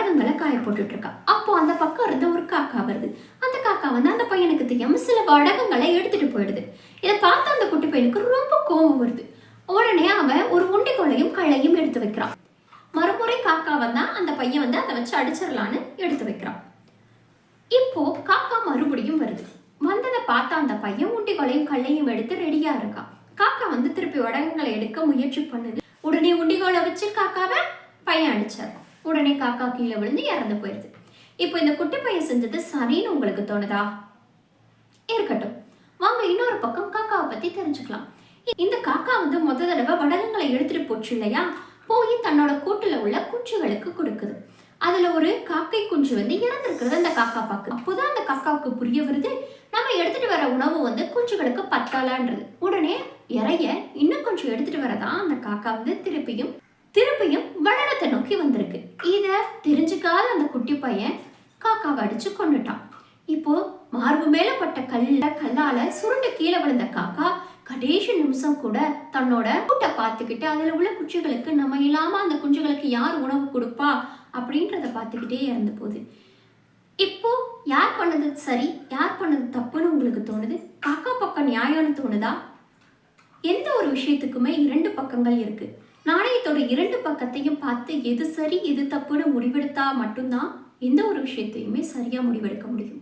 வடகங்களை காய போட்டுட்டு இருக்கா. அப்போ அந்த பக்கம் இருந்து ஒரு காக்கா வருது. அந்த காக்கா வந்து அந்த பையனுக்கு தெரியாம சில வடகங்களை எடுத்துட்டு போயிடுது. இதை பார்த்து அந்த குட்டி பையனுக்கு ரொம்ப கோபம் வருது. உடனே அவன் ஒரு உண்டிகோலையும் கள்ளையும் எடுத்து வைக்கிறான். மறுமுறை காக்கா வந்தா அந்த பையன் வந்து அதை வச்சு அடிச்சிடலான்னு எடுத்து வைக்கிறான். இப்போ காக்கா மறுபடியும் வருது. வந்ததை பார்த்தா அந்த பையன் உண்டிகோலையும் கள்ளையும் எடுத்து ரெடியா இருக்கான். காக்கா வந்து திருப்பி வடகங்களை எடுக்க முயற்சி பண்ணுது. உடனே உண்டிகோலை வச்சு காக்காவை பையன் அடிச்சார். உடனே காக்கா கீழே விழுந்து இறந்து போயிருது. இப்போ இந்த குட்டி பையன் செஞ்சது சரின்னு உங்களுக்கு தோணுதா? இருக்கட்டும், வாங்க இன்னொரு பக்கம் காக்காவை பத்தி தெரிஞ்சுக்கலாம். இந்த காக்கா வந்து முத தடவை வடகங்களை எடுத்துட்டு போச்சு இல்லையா, போய் தன்னோட கூட்டுல உள்ள குஞ்சுகளுக்கு கொடுக்குது. அதுல ஒரு காக்கை குஞ்சு வந்து இறந்துருக்கிறது அந்த காக்கா பாக்கு. அப்போதான் அந்த காக்காவுக்கு புரிய வருது, நம்ம எடுத்துட்டு வர உணவு வந்து குஞ்சுகளுக்கு பத்தாலான்றது. உடனே இறைய இன்னும் கொஞ்சம் எடுத்துட்டு வரதான் அந்த காக்கா வந்து திருப்பியும் வடகத்தை நோக்கி வந்திருக்கு. இத தெரிஞ்சுக்காத அந்த குட்டி பையன் காக்காவை அடிச்சு கொண்டுட்டான். இப்போ மார்பு மேல பட்ட கல்லால சுருண்டு கீழே விழுந்த காக்கா கடைசி நிமிஷம் கூட தன்னோட கூட்டை பார்த்துக்கிட்டு அதுல உள்ள குஞ்சுகளுக்கு நம்ம இல்லாம அந்த குஞ்சுகளுக்கு யார் உணவு கொடுப்பா அப்படின்றத பார்த்துக்கிட்டே இறந்து போகுது. இப்போ யார் பண்ணது சரி யார் பண்ணது தப்புன்னு உங்களுக்கு தோணுது? காக்கா பக்கம் நியாயம்னு தோணுதா? எந்த ஒரு விஷயத்துக்குமே இரண்டு பக்கங்கள் இருக்கு. நாணயத்தோட இரண்டு பக்கத்தையும் பார்த்து எது சரி எது தப்புன்னு முடிவெடுத்தா மட்டும்தான் எந்த ஒரு விஷயத்தையுமே சரியா முடிவெடுக்க முடியும்.